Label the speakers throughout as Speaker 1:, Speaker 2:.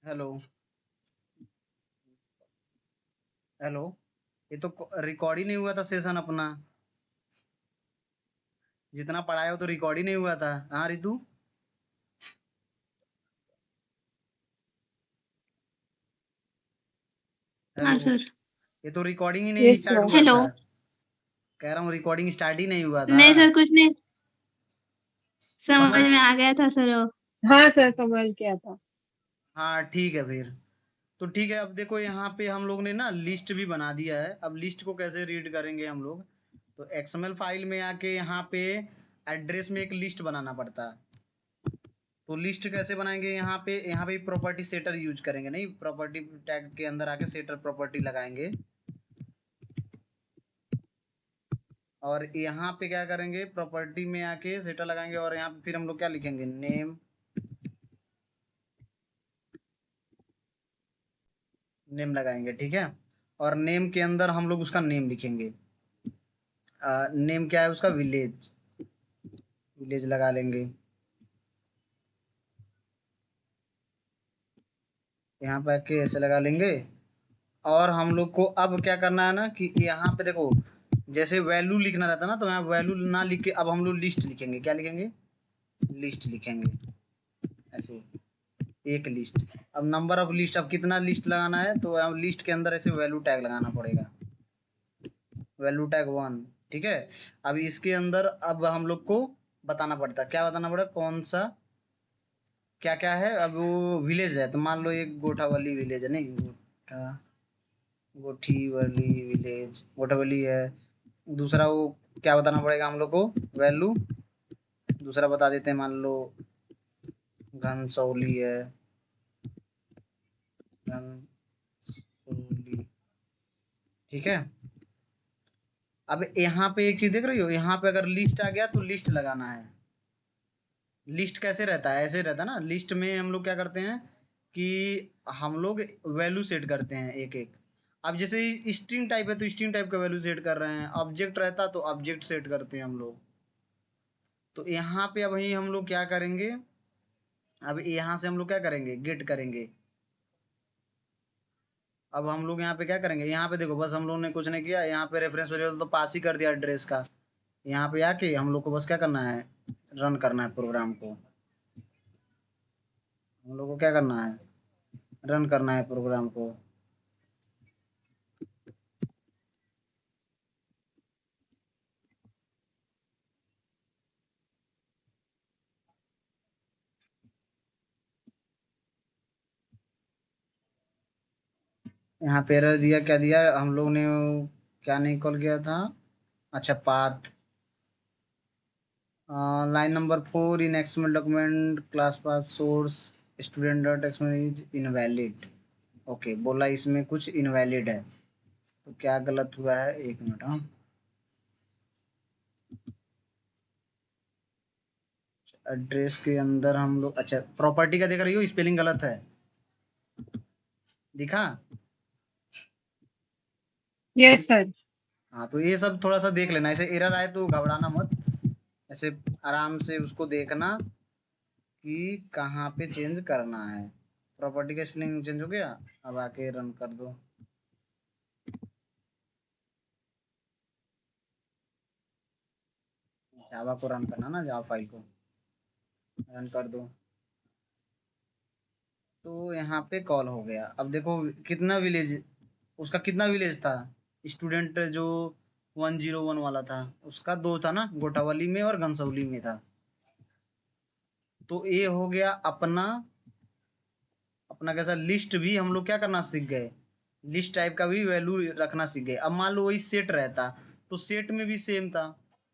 Speaker 1: Hello. Hello. ये तो record ही नहीं हुआ था सेशन अपना। जितना पढ़ाया हो तो रिकॉर्ड ही नहीं हुआ था। हाँ रितु।
Speaker 2: हाँ
Speaker 1: हेलो।
Speaker 2: सर।
Speaker 1: ये तो रिकॉर्डिंग ही नहीं
Speaker 3: यस
Speaker 1: स्टार्ट
Speaker 3: सर।
Speaker 1: हुआ
Speaker 2: हेलो।
Speaker 1: था। कह रहा हूँ रिकॉर्डिंग स्टार्ट ही नहीं हुआ था।
Speaker 2: नहीं सर, कुछ नहीं समझ
Speaker 1: समझ।
Speaker 2: में आ गया था सर वो।
Speaker 3: हाँ सर, समझ गया था।
Speaker 1: हाँ ठीक है फिर। तो ठीक है, अब देखो यहाँ पे हम लोग ने ना लिस्ट भी बना दिया है। अब लिस्ट को कैसे रीड करेंगे हम लोग? तो एक्सएमएल फाइल में आके यहाँ पे एड्रेस में एक लिस्ट बनाना पड़ता है। तो लिस्ट कैसे बनाएंगे? यहाँ पे प्रॉपर्टी सेटर यूज करेंगे। नहीं, प्रॉपर्टी टैग के अंदर आके सेटर प्रॉपर्टी लगाएंगे। और यहाँ पे क्या करेंगे? प्रॉपर्टी में आके सेटर लगाएंगे और यहाँ पे फिर हम लोग क्या लिखेंगे? नेम। नेम लगाएंगे, ठीक है। और नेम के अंदर हम लोग उसका नेम लिखेंगे। नेम क्या है उसका? विलेज। विलेज लगा लेंगे। यहाँ पे आके ऐसे लगा लेंगे। और हम लोग को अब क्या करना है ना कि यहाँ पे देखो, जैसे वैल्यू लिखना रहता है ना, तो यहाँ वैल्यू ना लिख के अब हम लोग लिस्ट लिखेंगे। क्या लिखेंगे? लिस्ट लिखेंगे ऐसे। एक लिस्ट। अब नंबर ऑफ लिस्ट, अब कितना लिस्ट लगाना है तो अब लिस्ट के अंदर ऐसे वैल्यू टैग लगाना पड़ेगा। Value tag 1। ठीक है। अब इसके अंदर अब हम लोग को बताना पड़ता है। क्या बताना पड़ेगा? कौन सा क्या क्या है। अब वो विलेज है तो मान लो एक गोठावली विलेज है। नहीं, गोठीवली विलेज, गोठावली है। दूसरा वो क्या बताना पड़ेगा हम लोग को? वैल्यू। दूसरा बता देते हैं, मान लो घनसौली है। घनसौली। ठीक है। अब यहाँ पे एक चीज देख रही हो, यहाँ पे अगर लिस्ट आ गया तो लिस्ट लगाना है। लिस्ट कैसे रहता है? ऐसे रहता है ना। लिस्ट में हम लोग क्या करते हैं कि हम लोग वैल्यू सेट करते हैं एक एक। अब जैसे स्ट्रिंग टाइप है तो स्ट्रिंग टाइप का वैल्यू सेट कर रहे हैं। ऑब्जेक्ट रहता तो ऑब्जेक्ट सेट करते हैं हम लोग। तो यहाँ पे अब ही हम लोग क्या करेंगे? अब यहाँ से हम लोग क्या करेंगे? गेट करेंगे। अब हम लोग यहाँ पे क्या करेंगे? यहाँ पे देखो, बस हम लोग ने कुछ नहीं किया। यहाँ पे रेफरेंस वेरिएबल तो पास ही कर दिया एड्रेस का। यहाँ पे आके हम लोग को बस क्या करना है? रन करना है प्रोग्राम को। हम लोग को क्या करना है? रन करना है प्रोग्राम को। यहाँ पे एरर दिया। क्या दिया हम लोग ने? क्या नहीं कॉल किया था? अच्छा, path. Line number 4 in XML document class path source student dot XML is invalid. Okay, बोला इसमें कुछ इनवैलिड है। तो क्या गलत हुआ है? एक मिनट। हाँ, एड्रेस के अंदर हम लोग, अच्छा प्रॉपर्टी का देख रही हो, स्पेलिंग गलत है। दिखा?
Speaker 3: Yes sir.
Speaker 1: हाँ, तो ये सब थोड़ा सा देख लेना। ऐसे एरर आए तो घबराना मत। ऐसे आराम से उसको देखना कि कहाँ पे चेंज करना है। प्रॉपर्टी का स्पेलिंग चेंज हो गया। अब आके रन कर दो। जावा को रन करना ना, जावा फाइल को रन कर दो। तो यहाँ पे कॉल हो गया। अब देखो कितना विलेज, उसका कितना विलेज था? स्टूडेंट जो 101 वाला था उसका दो था ना, गोटावली में और घनसौली में था। तो ये हो गया अपना। अपना कैसा लिस्ट भी हम लोग क्या करना सीख गए? लिस्ट टाइप का भी वैल्यू रखना सीख गए। अब मान लो वही सेट रहता तो सेट में भी सेम था।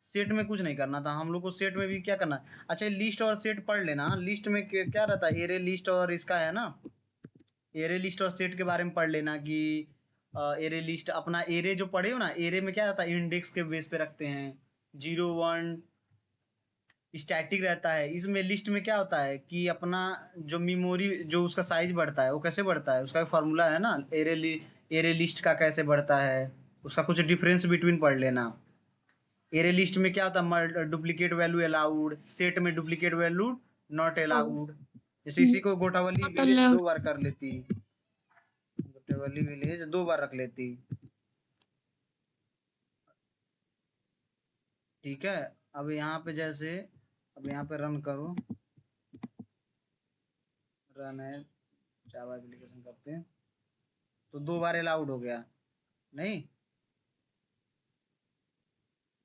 Speaker 1: सेट में कुछ नहीं करना था हम लोग को। सेट में भी क्या करना? अच्छा, लिस्ट और सेट पढ़ लेना। लिस्ट में क्या रहता है? एरे लिस्ट और इसका है ना। एरे लिस्ट और सेट के बारे में पढ़ लेना कि एरे लिस्ट अपना एरे जो पढ़े हो ना, एरे में क्या रहता है? इंडेक्स के बेस पे रखते हैं। 0 1 स्टैटिक रहता है। इसमें लिस्ट में क्या होता है कि अपना जो मेमोरी, जो उसका साइज बढ़ता है वो कैसे बढ़ता है? उसका एक फार्मूला है ना। एरे लिस्ट का कैसे बढ़ता है, उसका कुछ डिफरेंस बिटवीन पढ़ लेना। एरे लिस्ट में क्या होता है? Duplicate value allowed. सेट में डुप्लीकेट वैल्यू नॉट अलाउड। जैसे इसी को गोटावली
Speaker 2: टोटल
Speaker 1: विलेज 2 बार कर लेती, गोटावली विलेज 2 बार रख लेती। ठीक है, अब यहाँ पे जैसे, अब यहाँ पे रन करो, रन है, जावा एप्लीकेशन करते हैं, तो 2 बार अलाउड हो गया। नहीं,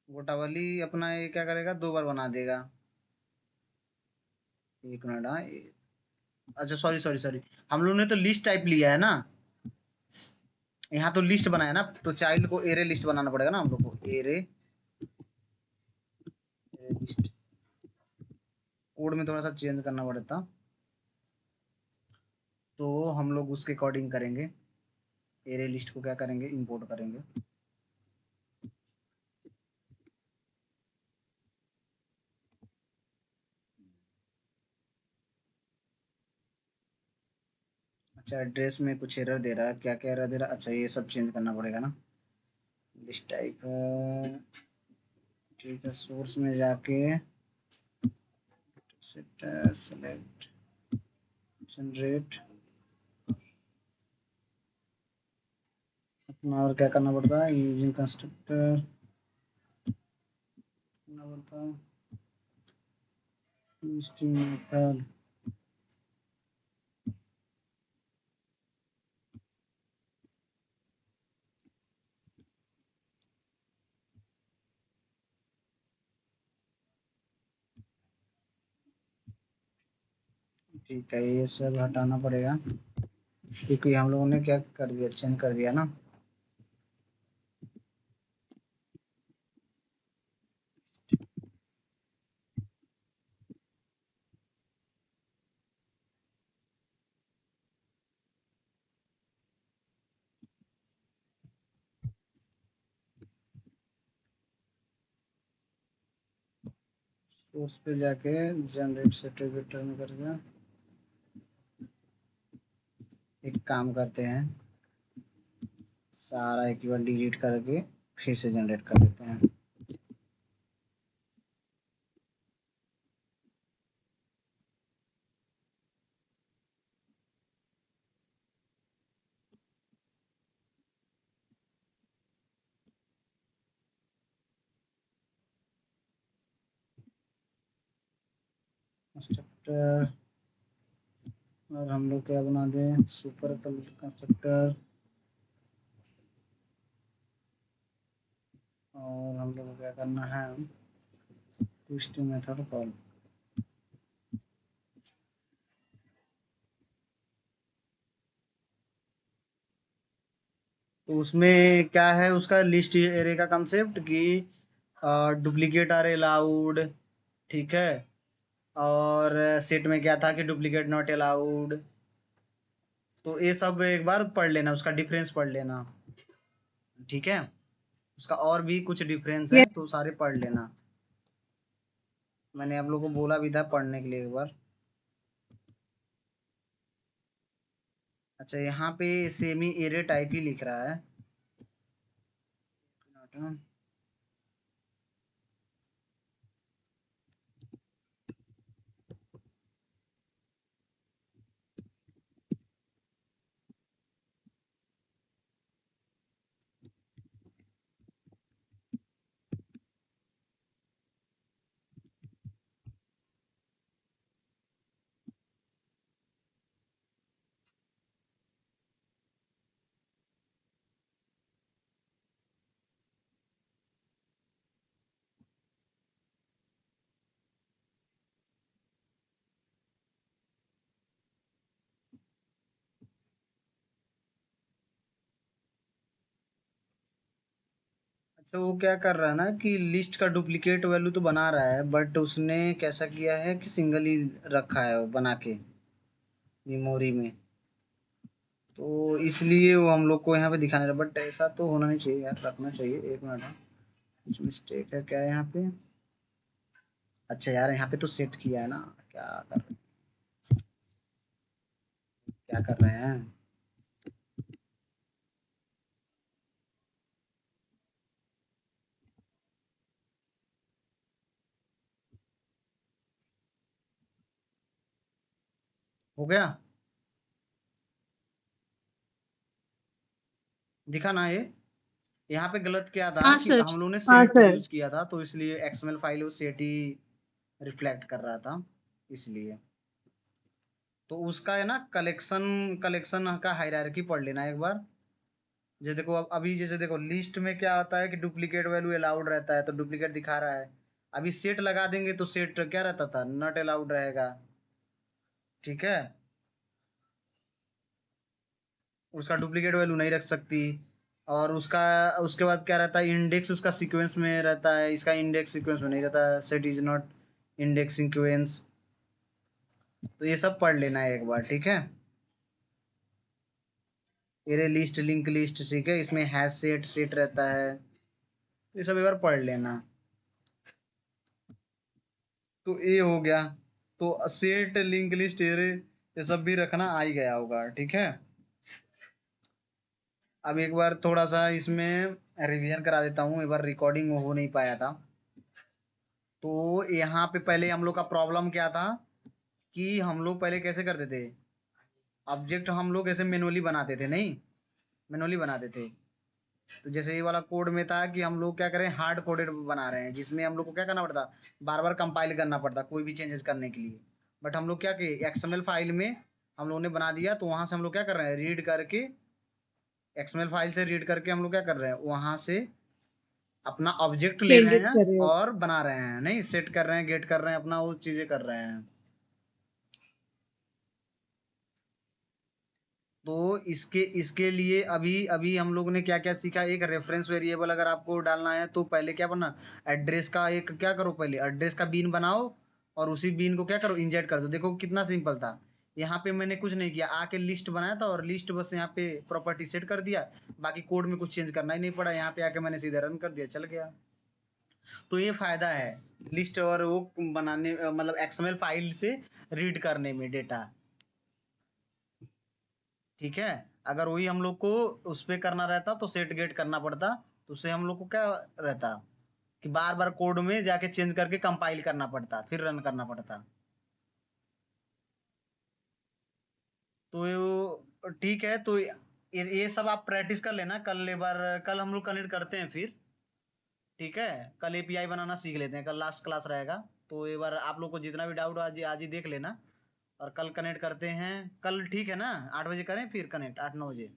Speaker 1: गोटावली अपना ये क्या करेगा, 2 बार बना देगा। एक मिनट, हाँ अच्छा सॉरी सॉरी सॉरी, हम लोग ने तो लिस्ट टाइप लिया है ना, यहाँ तो लिस्ट बनाया ना, तो चाइल्ड को एरे लिस्ट बनाना पड़ेगा ना हम लोग को, एरे लिस्ट, कोड में थोड़ा सा चेंज करना पड़ता, तो हम लोग उसके अकॉर्डिंग करेंगे। एरे लिस्ट को क्या करेंगे, इंपोर्ट करेंगे। अच्छा, एड्रेस में कुछ एरर दे रहा है, क्या क्या एरर दे रहा है, अच्छा ये सब चेंज करना पड़ेगा ना। लिस्ट टाइप, ठीक है, सोर्स में जाके सेलेक्ट जनरेट, अपना और क्या करना पड़ता है, यूजिंग कंस्ट्रक्टर करना पड़ता है, स्ट्रिंग मेथड, ठीक है, ये सब हटाना पड़ेगा क्योंकि हम लोगों ने क्या कर दिया, चेंज कर दिया ना। सोर्स पे जाके जनरेट सेटिफिकेटर में करके एक काम करते हैं, सारा एक बार डिलीट करके फिर से जनरेट कर देते हैं। कंस्ट्रक्टर, और हम लोग क्या बना दें, सुपर कंस्ट्रक्टर, और हम लोग को क्या करना है, ट्विस्ट मेथड कॉल। तो उसमें क्या है, उसका लिस्ट एरे का कंसेप्ट कि डुप्लीकेट आर अलाउड, ठीक है, और सेट में क्या था कि डुप्लीकेट नॉट अलाउड, तो ये सब एक बार पढ़ लेना, उसका डिफरेंस पढ़ लेना, ठीक है, उसका और भी कुछ डिफरेंस है
Speaker 3: Yes,
Speaker 1: तो सारे पढ़ लेना, मैंने आप लोगों को बोला भी था पढ़ने के लिए एक बार। अच्छा, यहाँ पे सेमी एरे टाइप ही लिख रहा है, तो वो क्या कर रहा है ना कि लिस्ट का डुप्लीकेट वैल्यू तो बना रहा है, बट उसने कैसा किया है कि सिंगल ही रखा है वो बना के मेमोरी में, तो इसलिए वो हम लोग को यहाँ पे दिखाने रहा, बट ऐसा तो होना नहीं चाहिए यार, रखना चाहिए। एक मिनट, हाँ, कुछ मिस्टेक है क्या यहाँ पे, अच्छा यार यहाँ पे तो सेट किया है ना, क्या कर रहे हैं, हो गया, दिखा ना ये। यहाँ पे गलत क्या था
Speaker 2: हाँ
Speaker 1: कि
Speaker 2: सर।
Speaker 1: हम लोगों ने
Speaker 3: हाँ
Speaker 1: सेट
Speaker 3: सर।
Speaker 1: यूज किया था, तो इसलिए एक्सएमएल फाइल वो सेट ही रिफ्लेक्ट कर रहा था, इसलिए। तो उसका है ना कलेक्शन, कलेक्शन का हायरार्की पढ़ लेना एक बार। जैसे देखो, अब अभी जैसे देखो लिस्ट में क्या होता है कि डुप्लीकेट वैल्यू अलाउड रहता है, तो डुप्लीकेट दिखा रहा है। अभी सेट लगा देंगे तो सेट क्या रहता था, नॉट अलाउड रहेगा। ठीक है, उसका डुप्लीकेट वैल्यू नहीं रख सकती। और उसका उसके बाद क्या रहता है, इंडेक्स उसका सीक्वेंस में रहता है, इसका इंडेक्स सीक्वेंस में नहीं रहता है, set is not index sequence. तो ये सब पढ़ लेना है एक बार, ठीक है। एरे लिस्ट, लिंक लिस्ट, ठीक है, इसमें हैश सेट, सेट रहता है, तो ये सब एक बार पढ़ लेना। तो ये हो गया। तो सेट, लिंक लिस्ट, एरे, ये सब भी रखना आ ही गया होगा, ठीक है। अब एक बार थोड़ा सा इसमें रिवीजन करा देता हूँ, एक बार रिकॉर्डिंग हो नहीं पाया था। तो यहाँ पे पहले हम लोग का प्रॉब्लम क्या था कि हम लोग पहले कैसे करते थे, ऑब्जेक्ट हम लोग ऐसे मैनुअली बनाते थे, नहीं मैनुअली बनाते थे। तो जैसे ये वाला कोड में था कि हम लोग क्या करें, हार्ड कोडेड बना रहे हैं, जिसमें हम लोग को क्या करना पड़ता, बार बार कंपाइल करना पड़ता कोई भी चेंजेस करने के लिए। बट हम लोग क्या किए, एक्सएमएल फाइल में हम लोगों ने बना दिया, तो वहां से हम लोग क्या कर रहे हैं, रीड करके, एक्सएमएल फाइल से रीड करके हम लोग क्या कर रहे हैं, वहां से अपना ऑब्जेक्ट ले रहे
Speaker 3: चेंजेस
Speaker 1: हैं
Speaker 3: कर रहे हो।
Speaker 1: और बना रहे हैं, नहीं सेट कर रहे हैं, गेट कर रहे हैं, अपना वो चीजें कर रहे हैं। तो इसके इसके लिए अभी अभी हम लोग ने क्या क्या सीखा, एक रेफरेंस वेरिएबल अगर आपको डालना है तो पहले क्या करना, एड्रेस का एक क्या करो, पहले एड्रेस का बीन बनाओ, और उसी बीन को क्या करो, इंजेक्ट कर दो। देखो कितना सिंपल था। यहाँ पे मैंने कुछ नहीं किया, आके लिस्ट बनाया था और लिस्ट बस यहाँ पे प्रॉपर्टी सेट कर दिया, बाकी कोड में कुछ चेंज करना ही नहीं पड़ा, यहाँ पे आके मैंने सीधा रन कर दिया, चल गया। तो ये फायदा है लिस्ट और वो बनाने, मतलब एक्सएमएल फाइल से रीड करने में डेटा, ठीक है। अगर वही हम लोग को उस पे करना रहता तो सेट गेट करना पड़ता, तो उससे हम लोग को क्या रहता कि बार बार कोड में जाके चेंज करके कंपाइल करना पड़ता, फिर रन करना पड़ता। तो ठीक है, तो ये सब आप प्रैक्टिस कर लेना, कल एक बार, कल हम लोग कनेक्ट करते हैं फिर, ठीक है। कल एपीआई बनाना सीख लेते हैं, कल लास्ट क्लास रहेगा। तो एक बार आप लोग को जितना भी डाउट आज आज ही देख लेना, और कल कनेक्ट करते हैं। कल ठीक है ना, 8 बजे करें फिर कनेक्ट, 8-9 बजे।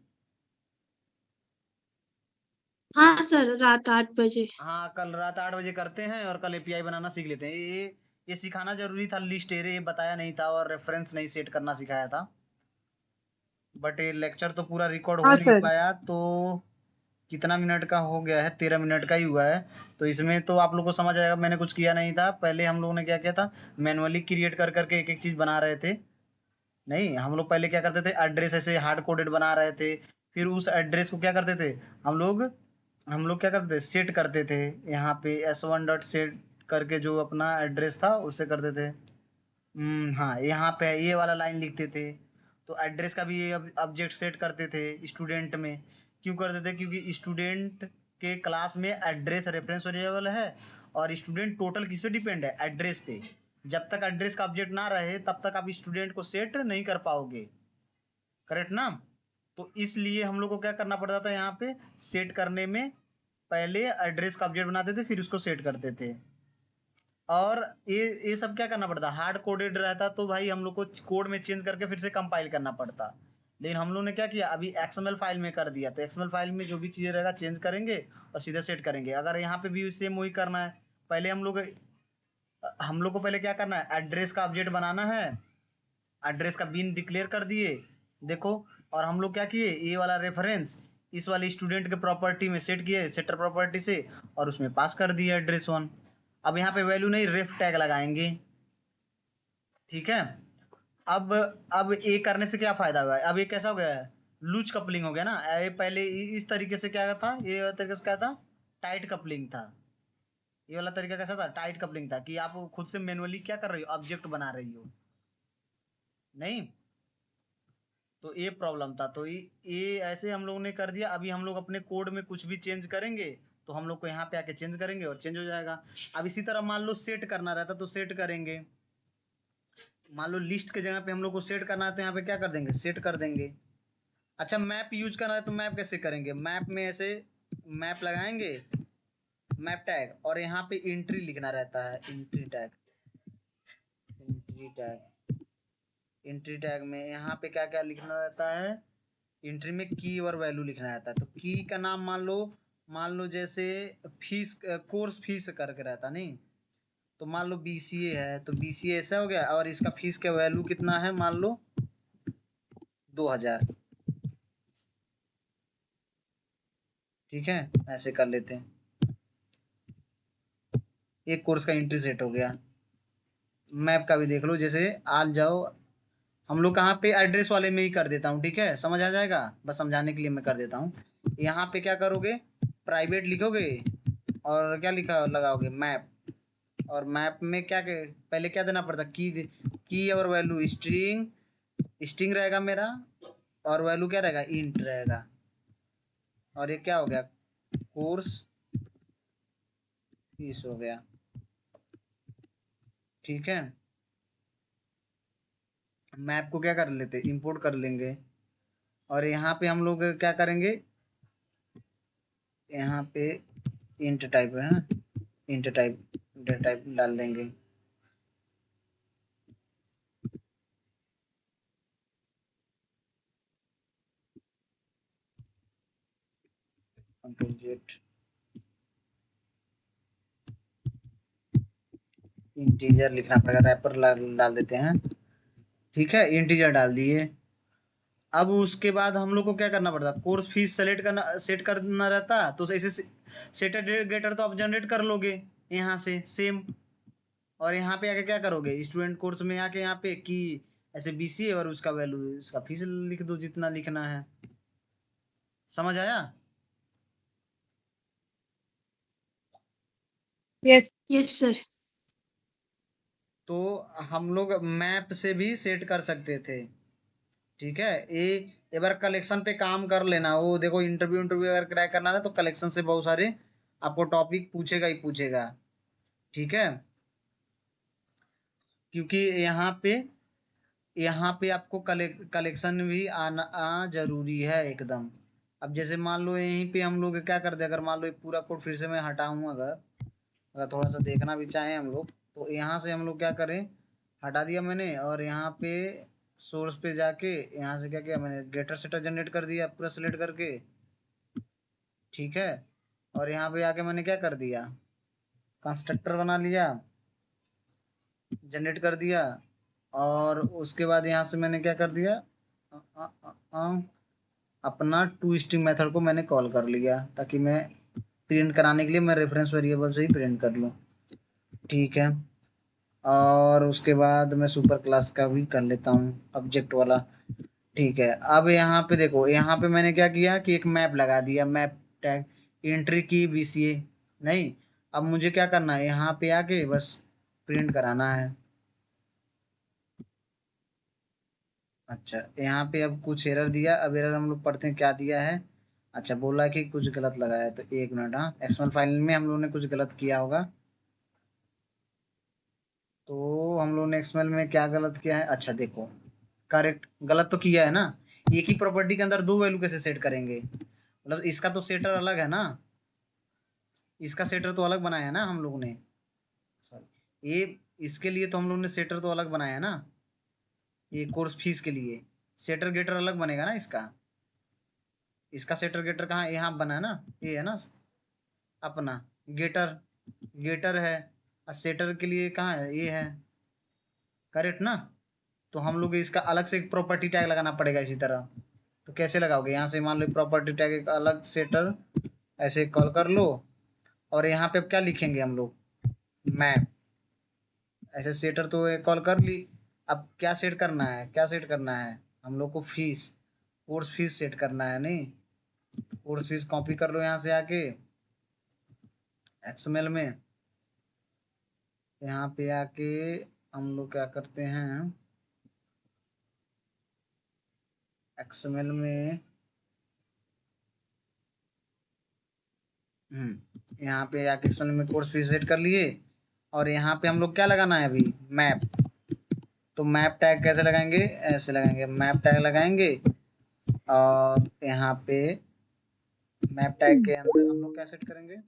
Speaker 2: हाँ सर, रात 8 बजे।
Speaker 1: हाँ, कल रात 8 बजे करते हैं, और कल एपीआई बनाना सीख लेते हैं। ये सिखाना जरूरी था, लिस्ट एरे ये बताया नहीं था, और रेफरेंस नहीं सेट करना सिखाया था। बट ये लेक्चर तो पूरा रिकॉर्ड हो
Speaker 3: हाँ
Speaker 1: नहीं
Speaker 3: सर।
Speaker 1: पाया। तो कितना मिनट का हो गया है, 13 मिनट का ही हुआ है। तो इसमें तो आप लोग को समझ आएगा, मैंने कुछ किया नहीं था। पहले हम लोगों ने क्या किया था, मैनुअली क्रिएट कर करके एक एक चीज बना रहे थे। नहीं, हम लोग पहले क्या करते थे, एड्रेस ऐसे हार्ड कोडेड बना रहे थे, फिर उस एड्रेस को क्या करते थे हम लोग हम लोग क्या करते थे, सेट करते थे। यहाँ पे s1 डॉट सेट करके जो अपना एड्रेस था उससे करते थे। हाँ, यहाँ पे ये वाला लाइन लिखते थे। तो एड्रेस का भी ये ऑब्जेक्ट सेट करते थे स्टूडेंट में। क्यों करते थे, क्योंकि स्टूडेंट के क्लास में एड्रेस रेफरेंस वेरिएबल है, और स्टूडेंट टोटल किस पे डिपेंड है, एड्रेस पे। जब तक एड्रेस का ऑब्जेक्ट ना रहे तब तक आप स्टूडेंट को सेट नहीं कर पाओगे, करेक्ट ना। तो इसलिए हम लोग को क्या करना पड़ता था, यहाँ पे सेट करने में पहले एड्रेस का ऑब्जेक्ट बनाते थे, फिर उसको सेट करते थे। और ये सब क्या करना पड़ता, हार्ड कोडेड रहता तो भाई हम लोग को कोड में चेंज करके फिर से कंपाइल करना पड़ता। लेकिन हम लोग ने क्या किया, अभी एक्सएमएल फाइल में कर दिया, तो एक्सएमएल फाइल में जो भी चीजें रहेगा चेंज करेंगे और सीधे सेट करेंगे। अगर यहाँ पे भी सेम वही करना है, पहले हम लोग को पहले क्या करना है, एड्रेस का ऑब्जेक्ट बनाना है, एड्रेस का बीन डिक्लेयर कर दिए, देखो। और हम लोग क्या किए, ये वाला रेफरेंस इस वाले स्टूडेंट के प्रॉपर्टी में सेट किए, सेटर प्रॉपर्टी से, और उसमें पास कर दिया एड्रेस 1। अब यहाँ पे वैल्यू नहीं, रेफ टैग लगाएंगे, ठीक है। अब ये करने से क्या फायदा हुआ है, अब ये कैसा हो गया है, लूज कपलिंग हो गया ना। ये पहले इस तरीके से क्या था, ये तरीके से क्या था, टाइट कपलिंग था। ये वाला तरीका कैसा था, टाइट कपलिंग था, कि आप खुद से मैनुअली क्या कर रही हो, ऑब्जेक्ट बना रही हो, नहीं। तो ये प्रॉब्लम था। तो ये ऐसे हम लोगों ने कर दिया। अभी हम लोग अपने कोड में कुछ भी चेंज करेंगे तो हम लोग को यहाँ पे आके चेंज करेंगे और चेंज हो जाएगा। अब इसी तरह मान लो सेट करना रहता तो सेट करेंगे, मान लो लिस्ट के जगह पे हम लोग को सेट करना है तो यहाँ पे क्या कर देंगे, सेट कर देंगे। अच्छा मैप यूज करना है तो मैप कैसे करेंगे, मैप में ऐसे मैप लगाएंगे, मैप टैग, और यहाँ पे एंट्री लिखना रहता है, entry tag, entry tag, entry tag में यहाँ पे क्या क्या लिखना रहता है, एंट्री में की और वैल्यू लिखना रहता है। तो की का नाम मान लो जैसे फीस, कोर्स फीस करके रहता नहीं, तो मान लो बीसीए है तो बीसीए ऐसा हो गया, और इसका फीस का वैल्यू कितना है, मान लो 2000, ठीक है, ऐसे कर लेते हैं। एक कोर्स का एंट्री सेट हो गया। मैप का भी देख लो, जैसे आ जाओ, हम लोग कहाँ पे एड्रेस वाले में ही कर देता हूँ, ठीक है, समझ आ जाएगा, बस समझाने के लिए मैं कर देता हूँ। यहाँ पे क्या करोगे, प्राइवेट लिखोगे और क्या लिखा लगाओगे, मैप, और मैप में क्या पहले क्या देना पड़ता, की और वैल्यू, स्ट्रिंग, स्ट्रिंग रहेगा मेरा, और वैल्यू क्या रहेगा, इंट रहेगा, और ये क्या हो गया, कोर्स फीस हो गया, ठीक है। मैप को क्या कर लेते, इंपोर्ट कर लेंगे, और यहाँ पे हम लोग क्या करेंगे, यहाँ पे इंट टाइप है, इंट टाइप, डेटा टाइप डाल देंगे। कंट्रोल जेड, इंटीजर लिखना पड़ेगा, रैपर डाल देते हैं, ठीक है, इंटीजर डाल दिए। अब उसके बाद हम लोग को क्या करना पड़ता, कोर्स फीस सेट करना रहता, तो ऐसे सेट गेटर तो आप जनरेट कर लोगे यहाँ से सेम, और यहाँ पे आके क्या करोगे, स्टूडेंट कोर्स में आके यहाँ पे की ऐसे बीसीए और उसका वैल्यू, इसका फीस लिख दो जितना लिखना है। समझ आया?
Speaker 3: यस।
Speaker 2: Yes sir.
Speaker 1: तो हम लोग मैप से भी सेट कर सकते थे, ठीक है। एक बार कलेक्शन पे काम कर लेना, वो देखो इंटरव्यू इंटरव्यू अगर क्रैक करना है तो कलेक्शन से बहुत सारे आपको टॉपिक पूछेगा ही पूछेगा, ठीक है, क्योंकि यहाँ पे आपको कलेक्शन भी आना जरूरी है एकदम। अब जैसे मान लो यहीं पे हम लोग क्या करते, अगर मान लो ये पूरा कोड फिर से मैं हटाऊं, अगर अगर थोड़ा सा देखना भी चाहें हम लोग, तो यहाँ से हम लोग क्या करें, हटा दिया मैंने, और यहाँ पे सोर्स पे जाके यहाँ से क्या किया मैंने, गेटर सेटर जनरेट कर दिया पूरा सिलेक्ट करके, ठीक है, और यहाँ पे आके मैंने क्या कर दिया, कंस्ट्रक्टर बना लिया, जनरेट कर दिया, और उसके बाद यहाँ से मैंने क्या कर दिया, अ, अ, अपना टू स्ट्रिंग मेथड को मैंने कॉल कर लिया, ताकि मैं प्रिंट कराने के लिए मैं रेफरेंस वेरिएबल से ही प्रिंट कर लूँ, ठीक है। और उसके बाद मैं सुपर क्लास का भी कर लेता हूँ ऑब्जेक्ट वाला, ठीक है। अब यहाँ पे देखो, यहाँ पे मैंने क्या किया कि एक मैप लगा दिया, मैप टैग, एंट्री की बीसीए, नहीं, अब मुझे क्या करना है, यहाँ पे आके बस प्रिंट कराना है। अच्छा यहाँ पे अब कुछ एरर दिया, अब एरर हम लोग पढ़ते हैं क्या दिया है। अच्छा बोला कि कुछ गलत लगाया है, तो एक मिनट, हाँ, एक्सएमएल फाइल में हम लोगों ने कुछ गलत किया होगा, तो हम लोगों ने एक्सएमएल में क्या गलत किया है, अच्छा देखो, करेक्ट गलत तो किया है ना, एक ही प्रॉपर्टी के अंदर दो वैल्यू कैसे सेट करेंगे, मतलब इसका तो सेटर अलग है ना, इसका सेटर तो अलग बनाया है ना हम लोग ने, सॉरी, ये इसके लिए तो हम लोग ने सेटर तो अलग बनाया है ना, ये कोर्स फीस के लिए सेटर गेटर अलग बनेगा ना इसका, इसका सेटर गेटर कहाँ, यहाँ बना है ना, ये है ना अपना गेटर, गेटर है, और सेटर के लिए कहाँ है, ये है, करेक्ट ना। तो हम लोग इसका अलग से एक प्रॉपर्टी टैग लगाना पड़ेगा इसी तरह। तो कैसे लगाओगे, यहाँ से मान लो प्रॉपर्टी टैग एक अलग सेटर ऐसे कॉल कर लो, और यहाँ पे क्या लिखेंगे हम लोग, मैप, ऐसे सेटर तो कॉल कर ली। अब क्या सेट करना है, क्या सेट करना है हम लोग को, फीस, कोर्स फीस सेट करना है, नहीं, कोर्स फीस कॉपी कर लो यहाँ से आके एक्सएमएल में, यहाँ पे आके हम लोग क्या करते हैं, एक्सएमएल में, यहाँ पे आके एक्सएमएल में कोर्स फीस सेट कर लिए, और यहाँ पे हम लोग क्या लगाना है अभी, मैप, तो मैप टैग कैसे लगाएंगे, ऐसे लगाएंगे, मैप टैग लगाएंगे और यहाँ पे मैप टैग के अंदर हम लोग क्या सेट करेंगे,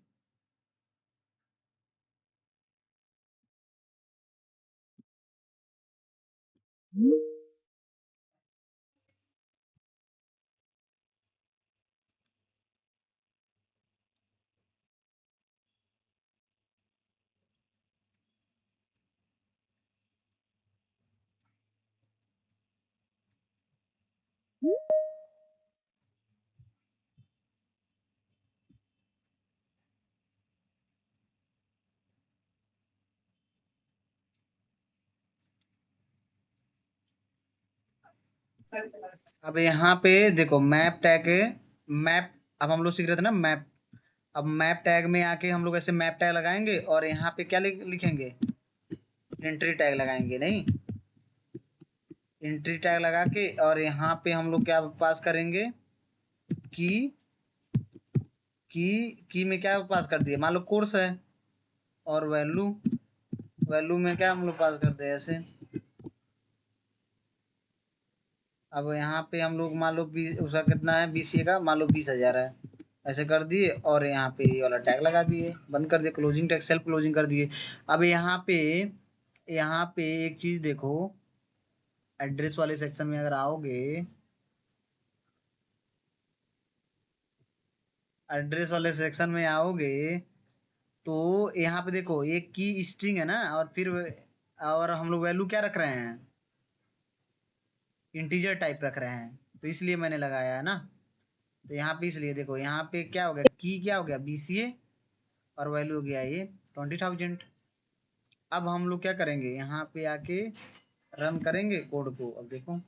Speaker 1: अब यहाँ पे देखो मैप टैग, मैप, अब हम लोग सीख रहे थे ना मैप, अब मैप टैग में आके हम लोग ऐसे मैप टैग लगाएंगे और यहाँ पे क्या लिखेंगे, एंट्री टैग लगाएंगे, नहीं एंट्री टैग लगा के और यहाँ पे हम लोग क्या पास करेंगे, की की में क्या पास कर दिए, मान लो कोर्स है, और वैल्यू, वैल्यू में क्या हम लोग पास करते हैं ऐसे। अब यहाँ पे हम लोग मान लो उसका कितना है, BCA का मान लो 20,000 है, ऐसे कर दिए और यहाँ पे ये वाला टैग लगा दिए, बंद कर दिए, क्लोजिंग टैग, सेल्फ क्लोजिंग कर दिए। अब यहाँ पे एक चीज देखो, एड्रेस वाले सेक्शन में अगर आओगे, एड्रेस वाले सेक्शन में आओगे तो यहाँ पे देखो एक की स्ट्रिंग है ना, और फिर और हम लोग वैल्यू क्या रख रहे हैं, इंटीजर टाइप रख रहे हैं, तो इसलिए मैंने लगाया है ना। तो यहाँ पे इसलिए देखो यहाँ पे क्या हो गया, की क्या हो गया BCA और वैल्यू हो गया ये 20,000। अब हम लोग क्या करेंगे, यहाँ पे आके रन करेंगे कोड को, अब देखो,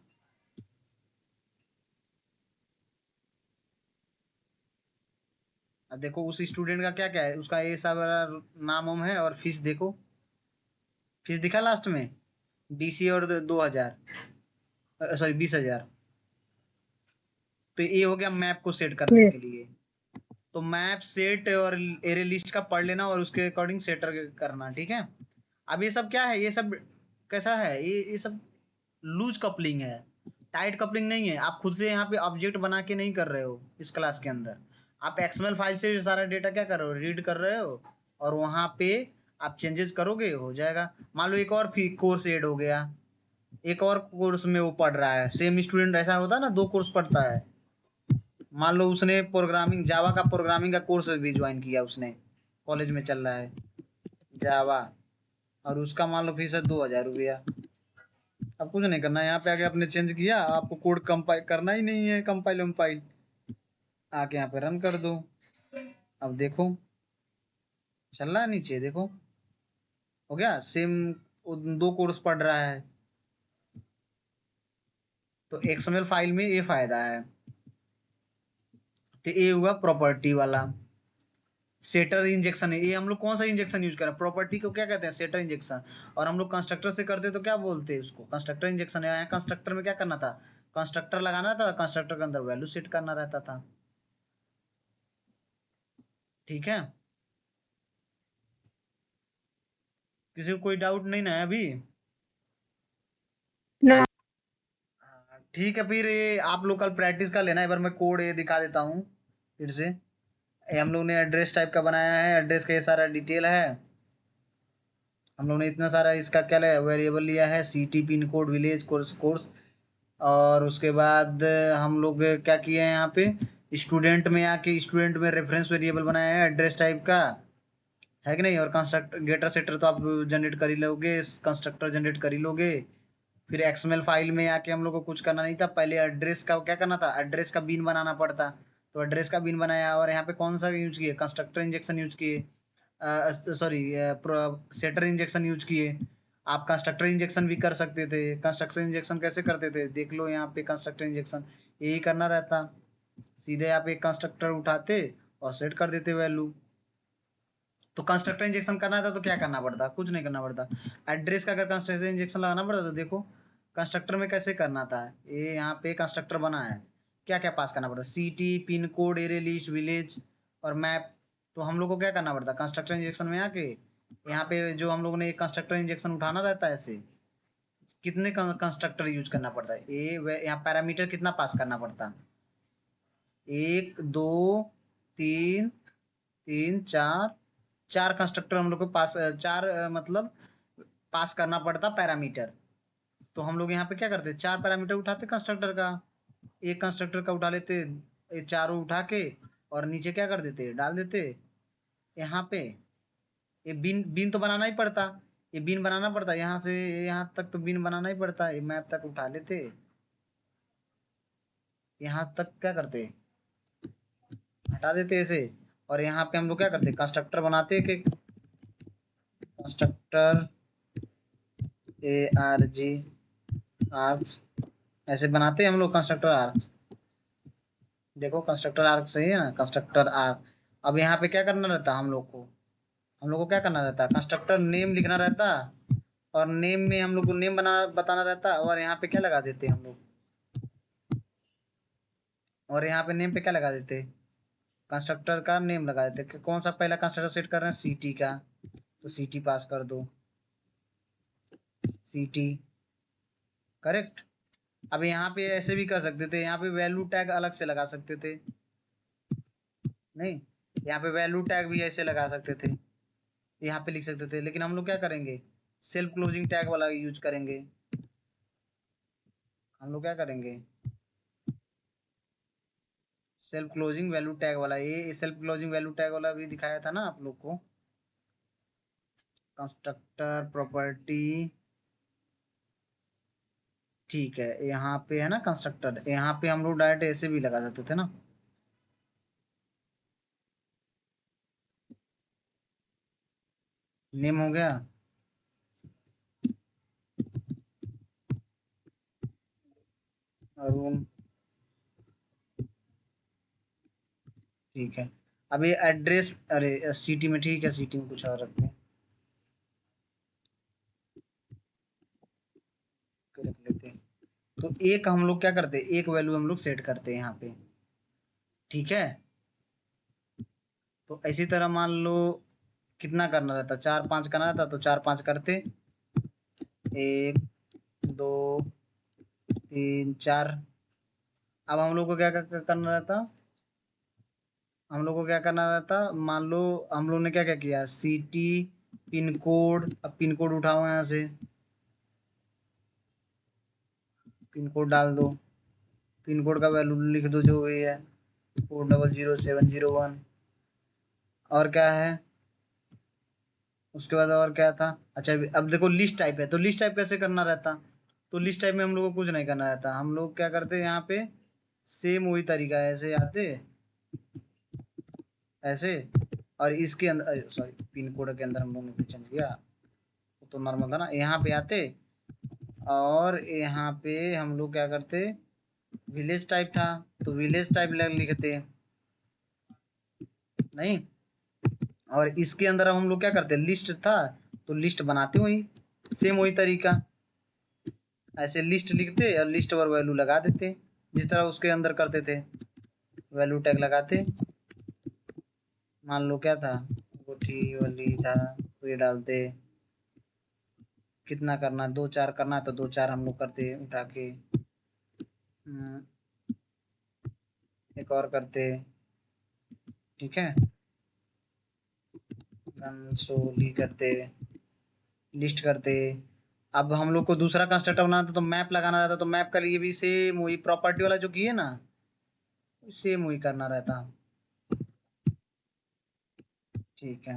Speaker 1: अब देखो उस स्टूडेंट का क्या क्या है, उसका ये सब नाम वाम है, और फीस देखो, फीस दिखा लास्ट में, BCA और 2,000, सॉरी 20,000। तो ये हो गया मैप को सेट करने
Speaker 3: Yes.
Speaker 1: के लिए। तो मैप सेट और एरे लिस्ट का पढ़ लेना और उसके अकॉर्डिंग सेट करना, ठीक है। अब ये सब क्या है, ये सब कैसा है, ये सब लूज कपलिंग है, टाइट कपलिंग नहीं है। आप खुद से यहाँ पे ऑब्जेक्ट बना के नहीं कर रहे हो इस क्लास के अंदर, आप एक्सएमएल फाइल से सारा डेटा क्या कर रहे हो, रीड कर रहे हो, और वहां पे आप चेंजेस करोगे, हो जाएगा। मान लो एक और कोर्स ऐड हो गया, एक और कोर्स में वो पढ़ रहा है, सेम स्टूडेंट, ऐसा होता है ना, 2 कोर्स पढ़ता है, मान लो उसने प्रोग्रामिंग, जावा का प्रोग्रामिंग का कोर्स भी ज्वाइन किया उसने, कॉलेज में चल रहा है जावा, और उसका मान लो फीस है 2,000 रुपया। अब कुछ नहीं करना है, यहाँ पे आके आपने चेंज किया, आपको कोड कंपाइल करना ही नहीं है, कंपाइल वम्पाइल, आके यहाँ पे रन कर दो। अब देखो चल रहा है, नीचे देखो हो गया सेम, 2 कोर्स पढ़ रहा है। तो एक्सएमएल फाइल में ये फायदा है। तो ये हुआ प्रॉपर्टी वाला, सेटर इंजेक्शन है, ये हम लोग कौन सा इंजेक्शन यूज कर रहे हैं, प्रॉपर्टी को क्या कहते हैं, सेटर इंजेक्शन। और हम लोग कंस्ट्रक्टर से करते तो क्या बोलते हैं उसको, कंस्ट्रक्टर इंजेक्शन है। यहाँ कंस्ट्रक्टर में क्या करना था, कंस्ट्रक्टर लगाना था, कंस्ट्रक्टर के अंदर वैल्यू सेट करना रहता था, ठीक है। किसी को कोई डाउट नहीं ना है अभी।
Speaker 3: No.
Speaker 1: ठीक है, फिर ये आप लोग कल प्रैक्टिस कर लेना, एक बार मैं कोड ये दिखा देता हूँ फिर से। ये हम लोग ने एड्रेस टाइप का बनाया है, एड्रेस का ये सारा डिटेल है, हम लोग ने इतना सारा इसका क्या लिया, वेरिएबल लिया है, city, pin code, village, course course. और उसके बाद हम लोग क्या किए हैं, यहाँ पे स्टूडेंट में आके स्टूडेंट में रेफरेंस वेरिएबल बनाया है एड्रेस टाइप का, है कि नहीं। और कंस्ट्रक्टर गेटर सेटर तो आप जनरेट कर ही लोगे, कंस्ट्रक्टर जनरेट कर ही लोगे। फिर एक्सएमएल फाइल में आके हम लोग को कुछ करना नहीं था, पहले एड्रेस का क्या करना था, एड्रेस का बीन बनाना पड़ता, तो एड्रेस का बीन बनाया। और यहाँ पे कौन सा यूज किए, कंस्ट्रक्टर इंजेक्शन यूज किए, सॉरी सेटर इंजेक्शन यूज किए। आप कंस्ट्रक्टर इंजेक्शन भी कर सकते थे, कंस्ट्रक्टर इंजेक्शन कैसे करते थे देख लो, यहाँ पे कंस्ट्रक्टर इंजेक्शन यही करना रहता, सीधे आप एक कंस्ट्रक्टर उठाते और सेट कर देते वैल्यू। तो कंस्ट्रक्टर इंजेक्शन करना था तो क्या करना पड़ता, कुछ नहीं करना पड़ता। एड्रेस का अगर कंस्ट्रक्टर इंजेक्शन लगाना पड़ता तो देखो कंस्ट्रक्टर में कैसे करना था, ये यहाँ पे कंस्ट्रक्टर बना है, क्या क्या पास करना पड़ता, city, pin code, array list, village और मैप। तो हम लोग को क्या करना पड़ता, कंस्ट्रक्टर इंजेक्शन में आके यहाँ पे जो हम लोग ने कंस्ट्रक्टर इंजेक्शन उठाना रहता है ऐसे, कितने कंस्ट्रक्टर यूज करना पड़ता है, यहाँ पैरामीटर कितना पास करना पड़ता, 1 2 3 3 4, 4 कंस्ट्रक्टर हम लोग को पास, मतलब पास करना पड़ता पैरामीटर। तो हम लोग यहाँ पे क्या करते, 4 पैरामीटर उठाते कंस्ट्रक्टर का, एक कंस्ट्रक्टर का उठा लेते, ये चारों उठा के और नीचे क्या कर देते, डाल देते यहाँ पे। ये बिन बिन तो बनाना ही पड़ता, ये बिन बनाना पड़ता, यहाँ से यहाँ तक तो बिन बनाना ही पड़ता, ये मैप तक उठा लेते, यहाँ तक क्या करते, हटा देते ऐसे। और यहाँ पे हम लोग क्या करते, कंस्ट्रक्टर बनाते कि कंस्ट्रक्टर ARG आर्क्स ऐसे बनाते हम लोग कंस्ट्रक्टर आर्क्स। देखो कंस्ट्रक्टर आर्क सही है ना, कंस्ट्रक्टर आर्क। अब यहाँ पे क्या करना रहता हम लोग को क्या करना रहता, कंस्ट्रक्टर नेम लिखना रहता, और नेम में हम लोग को नेम बताना रहता, और यहाँ पे क्या लगा देते हम लोग, और यहाँ पे नेम पे क्या लगा देते, कंस्ट्रक्टर का नेम लगा देते कि कौन सा पहला कंस्ट्रक्टर सेट कर रहे हैं, CT का, तो CT पास कर दो, CT करेक्ट। अब यहाँ पे ऐसे भी कर सकते थे, यहाँ पे वैल्यू टैग अलग से लगा सकते थे, नहीं यहाँ पे वैल्यू टैग भी ऐसे लगा सकते थे, यहाँ पे लिख सकते थे, लेकिन हम लोग क्या करेंगे, सेल्फ क्लोजिंग टैग वाला यूज करेंगे। हम लोग क्या करेंगे, सेल्फ क्लोजिंग वैल्यू टैग वाला, ये सेल्फ क्लोजिंग वैल्यू टैग वाला भी दिखाया था ना आप लोग को, कंस्ट्रक्टर प्रॉपर्टी, ठीक है, यहाँ पे है ना कंस्ट्रक्टर, यहाँ पे हम लोग डायरेक्ट ऐसे भी लगा सकते थे ना, नेम हो गया, अरुण, ठीक है। अब ये एड्रेस, अरे सिटी में, ठीक है सिटी में कुछ और रखते हैं, रख लेते हैं। तो एक हम लोग क्या करते हैं, एक वैल्यू हम लोग सेट करते हैं यहाँ पे, ठीक है। तो इसी तरह मान लो कितना करना रहता, 4 5 करना रहता, तो 4 5 करते, 1 2 3 4। अब हम लोग को क्या करना रहता, हम लोग को क्या करना रहता, मान लो हम लोग ने क्या क्या किया, सिटी पिन कोड, अब पिन कोड उठाओ यहाँ से, पिन कोड डाल दो, पिन कोड का वैल्यू लिख दो जो भी है, 400701। और क्या है उसके बाद, और क्या था, अच्छा अब देखो लिस्ट टाइप है, तो लिस्ट टाइप कैसे करना रहता, तो लिस्ट टाइप में हम लोग को कुछ नहीं करना रहता, हम लोग क्या करते यहाँ पे सेम वही तरीका है, ऐसे आते ऐसे, और इसके अंदर, सॉरी पिन कोड के अंदर हम लोग ने चेंज किया, तो नॉर्मल था ना, यहाँ पे आते, और यहाँ पे हम लोग क्या करते, विलेज टाइप था तो विलेज टाइप लिखते, नहीं, और इसके अंदर हम लोग क्या करते, लिस्ट था तो लिस्ट बनाते वही, सेम वही तरीका, ऐसे लिस्ट लिखते और लिस्ट पर वैल्यू लगा देते, जिस तरह उसके अंदर करते थे, वैल्यू टैग लगाते, मान लो क्या था, गोठी वाली था तो ये डालते, कितना करना 2 4 करना, तो 2 4 हम लोग करते उठा के, एक और करते, ठीक है, कंसोली करते, लिस्ट करते। अब हम लोग को दूसरा कंस्ट्रक्टर बनाना था तो मैप लगाना रहता, तो मैप के लिए भी सेम वही प्रॉपर्टी वाला जो किए ना, सेम वही करना रहता, ठीक है।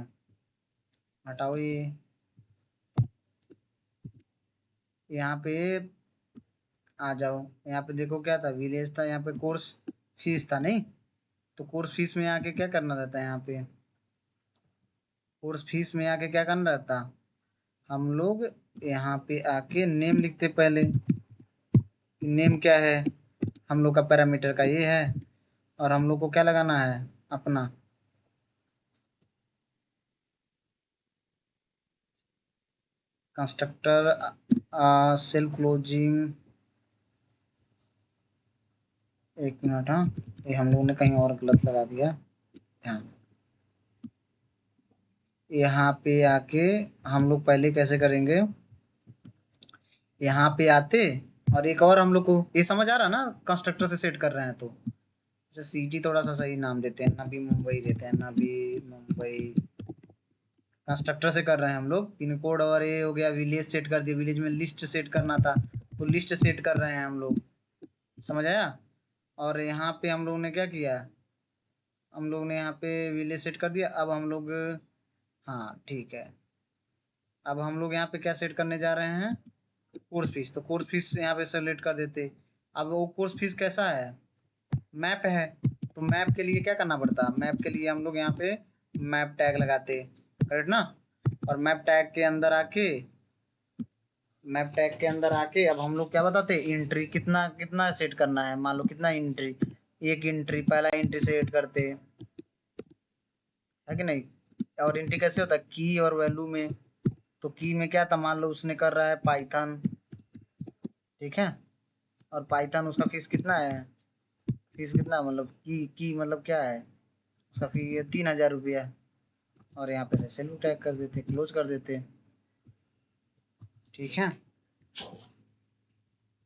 Speaker 1: हटाओ ये, यहाँ पे आ जाओ, यहाँ पे देखो क्या था, विलेज था, यहाँ पे कोर्स फीस था, नहीं तो कोर्स फीस में आके क्या करना रहता है, यहाँ पे कोर्स फीस में आके क्या करना रहता, हम लोग यहाँ पे आके नेम लिखते पहले, नेम क्या है, हम लोग का पैरामीटर का ये है, और हम लोग को क्या लगाना है अपना, कंस्ट्रक्टर सेल्फ क्लोजिंग, एक मिनट, हाँ ये हम लोग ने कहीं और गलत लगा दिया, हाँ यहाँ पे आके हम लोग पहले कैसे करेंगे, यहाँ पे आते और एक और हम लोग को ये समझ आ रहा ना, कंस्ट्रक्टर से सेट कर रहे हैं तो अच्छा सिटी थोड़ा सा सही नाम देते हैं, नबी मुंबई देते हैं, नबी मुंबई। कंस्ट्रक्टर से कर रहे हैं हम लोग, पिन कोड और ये हो गया, विलेज सेट कर दिया, विलेज में लिस्ट सेट करना था तो लिस्ट सेट कर रहे हैं हम लोग, समझ आया। और यहाँ पे हम लोग ने क्या किया, हम लोग ने यहाँ पे विलेज सेट कर दिया। अब हम लोग, हाँ ठीक है, अब हम लोग यहाँ पे क्या सेट करने जा रहे हैं, कोर्स फीस। तो कोर्स फीस यहाँ पे सेलेक्ट कर देते। अब वो कोर्स फीस कैसा है, मैप है, तो मैप के लिए क्या करना पड़ता है, मैप के लिए हम लोग यहाँ पे मैप टैग लगाते, करेक्ट ना। और मैप टैग के अंदर आके, मैप टैग के अंदर आके अब हम लोग क्या बताते, एंट्री कितना कितना सेट करना है, मान लो कितना एंट्री, एक एंट्री, पहला एंट्री सेट करते है कि नहीं। और एंट्री कैसे होता है, की और वैल्यू में। तो की में क्या था, मान लो उसने कर रहा है पाइथन, ठीक है, और पाइथन उसका फीस कितना है, फीस कितना मतलब की मतलब क्या है, उसका फी 3000 रुपया। और यहाँ पे से सेल्फ टैग कर देते, क्लोज कर देते, ठीक है।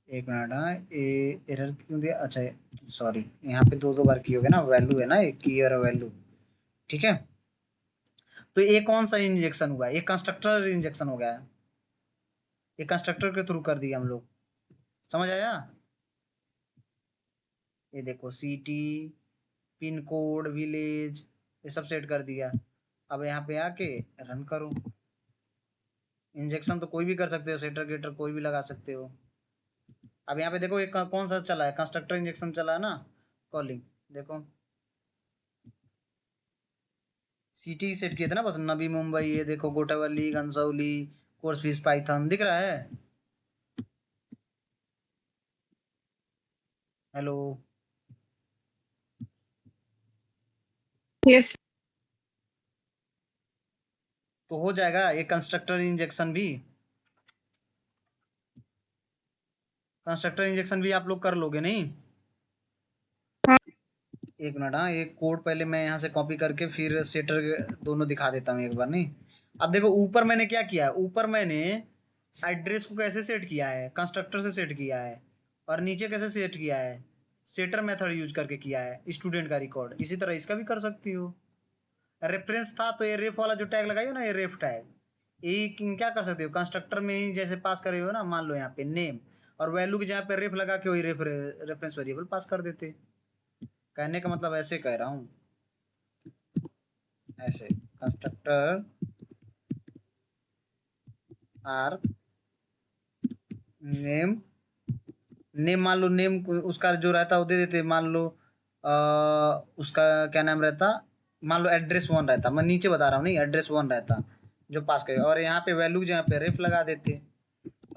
Speaker 1: एक मिनट, हाँ एरर क्यों दिया, अच्छा सॉरी, यहाँ पे दो दो बार की हो गया ना, वैल्यू है ना, एक की और वैल्यू, ठीक है। तो ये कौन सा इंजेक्शन हुआ, एक कंस्ट्रक्टर इंजेक्शन हो गया है, एक कंस्ट्रक्टर के थ्रू कर दिया हम लोग, समझ आया। ये देखो सिटी, पिन कोड, विलेज, ये सब सेट कर दिया। अब यहाँ पे आके रन करो। इंजेक्शन तो कोई भी कर सकते हो, सेटर गेटर कोई भी लगा सकते हो। अब यहाँ पे देखो एक कौन सा चला है, कंस्ट्रक्टर इंजेक्शन चला है ना, कॉलिंग, देखो सिटी सेट किए थे ना बस, नबी मुंबई, ये देखो गोटावली, घनसौली, कोर्स फीस, पाइथन दिख रहा है। Hello,
Speaker 3: Yes.
Speaker 1: तो हो जाएगा ये कंस्ट्रक्टर इंजेक्शन भी, कंस्ट्रक्टर इंजेक्शन भी आप लोग कर लोगे नहीं।
Speaker 3: हाँ
Speaker 1: एक मिनट, हाँ एक कोड पहले मैं यहाँ से कॉपी करके फिर सेटर दोनों दिखा देता हूँ एक बार, नहीं। अब देखो ऊपर मैंने क्या किया, ऊपर मैंने एड्रेस को कैसे सेट किया है, कंस्ट्रक्टर से सेट किया है, और नीचे कैसे सेट किया है, सेटर मेथड यूज करके किया है, स्टूडेंट का रिकॉर्ड। इसी तरह इसका भी कर सकती हो। रेफरेंस था तो ये रेफ वाला जो टैग लगाई हो ना, ये रेफ टैग, ये क्या कर सकते हो, कंस्ट्रक्टर में ही जैसे पास करे हो ना, मान लो यहाँ पे नेम और वैल्यू की जगह पे रेफ लगा के वही रेफरेंस वेरिएबल पास कर देते। कहने का मतलब ऐसे कह रहा हूँ, ऐसे कंस्ट्रक्टर आर नेम, नेम मान लो, नेम उसका जो रहता है वो दे देते, मान लो उसका क्या नाम रहता, मान लो एड्रेस 1 रहता, मैं नीचे बता रहा हूँ, नहीं एड्रेस 1 रहता जो पास करे, और यहाँ पे वैल्यू जहाँ पे रेफ लगा देते,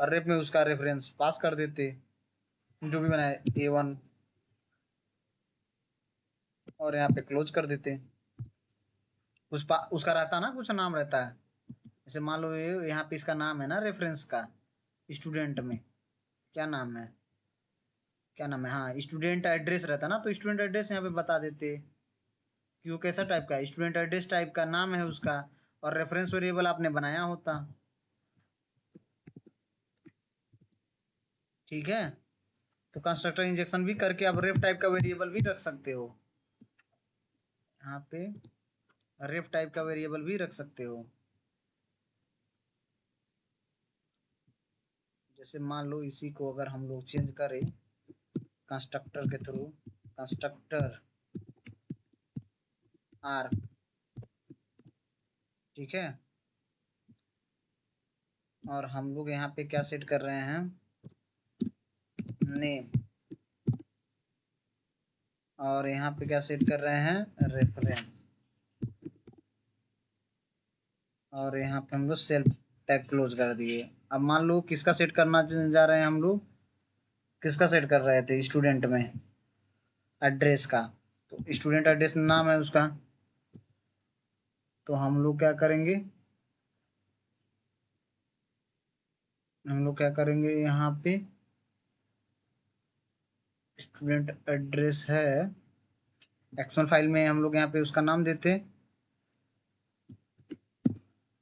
Speaker 1: और रेफ में उसका रेफरेंस पास कर देते जो भी बनाए A1, और यहाँ पे क्लोज कर देते। उसका रहता ना, कुछ नाम रहता है, जैसे मान लो ये यहाँ पे इसका नाम है ना रेफरेंस का, स्टूडेंट में क्या नाम है, क्या नाम है, हाँ स्टूडेंट एड्रेस रहता ना, तो स्टूडेंट एड्रेस यहाँ पे बता देते कि वो कैसा टाइप का है, स्टूडेंट एड्रेस टाइप का नाम है उसका, और रेफरेंस वेरिएबल आपने बनाया होता, ठीक है। तो कंस्ट्रक्टर इंजेक्शन भी करके आप रेफ टाइप का वेरिएबल भी रख सकते हो, यहाँ पे रेफ टाइप का वेरिएबल भी रख सकते हो। जैसे मान लो इसी को अगर हम लोग चेंज करें कंस्ट्रक्टर के थ्रू, कंस्ट्रक्टर आर, ठीक है, और हम लोग यहाँ पे क्या सेट कर रहे हैं, नेम, और यहाँ पे क्या सेट कर रहे हैं, रेफरेंस, और यहाँ पे हम लोग सेल्फ टैग क्लोज कर दिए। अब मान लो किसका सेट करना जा रहे हैं हम लोग, किसका सेट कर रहे थे, स्टूडेंट में एड्रेस का, तो स्टूडेंट एड्रेस नाम है उसका, तो हम लोग क्या करेंगे, हम लोग क्या करेंगे, यहाँ पे स्टूडेंट एड्रेस है, एक्सएमएल फाइल में हम लोग यहाँ पे उसका नाम देते,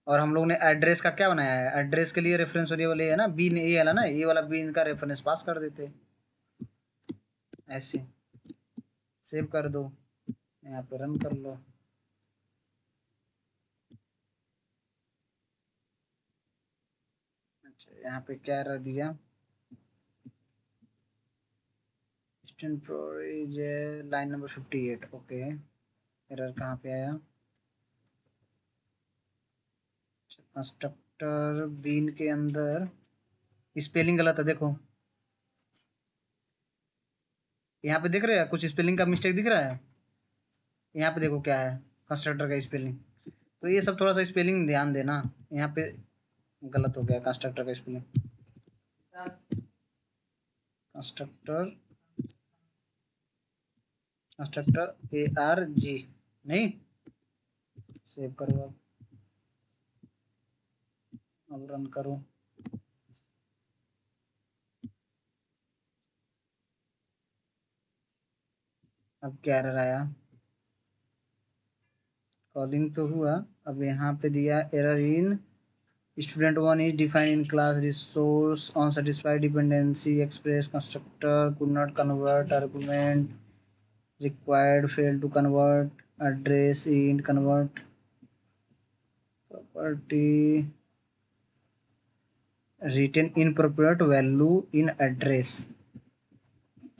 Speaker 1: और हम लोग ने एड्रेस का क्या बनाया है, एड्रेस के लिए रेफरेंस वेरिएबल ये है ना, बीन ये वाला ना, ये वाला बीन का रेफरेंस पास कर देते ऐसे। सेव कर दो, यहाँ पे रन कर लो। अच्छा यहाँ पे क्या रख दिया, student prose line number 58। Okay, error कहाँ पे आया, कंस्ट्रक्टर बीन के अंदर स्पेलिंग गलत है, देखो यहाँ पे दिख रहा है, कुछ स्पेलिंग का मिस्टेक दिख रहा है, यहाँ पे देखो क्या है कंस्ट्रक्टर का स्पेलिंग। तो ये सब थोड़ा सा स्पेलिंग ध्यान देना, यहाँ पे गलत हो गया कंस्ट्रक्टर का स्पेलिंग। कंस्ट्रक्टर कंस्ट्रक्टर ARG नहीं, सेव करो अब रन करो। अब क्या एरर आया, कॉलिंग तो हुआ, अब यहाँ पे दिया error in student 1 is defined in class resource unsatisfied dependency express constructor could not convert argument required failed to convert address int convert property written inappropriate value in address।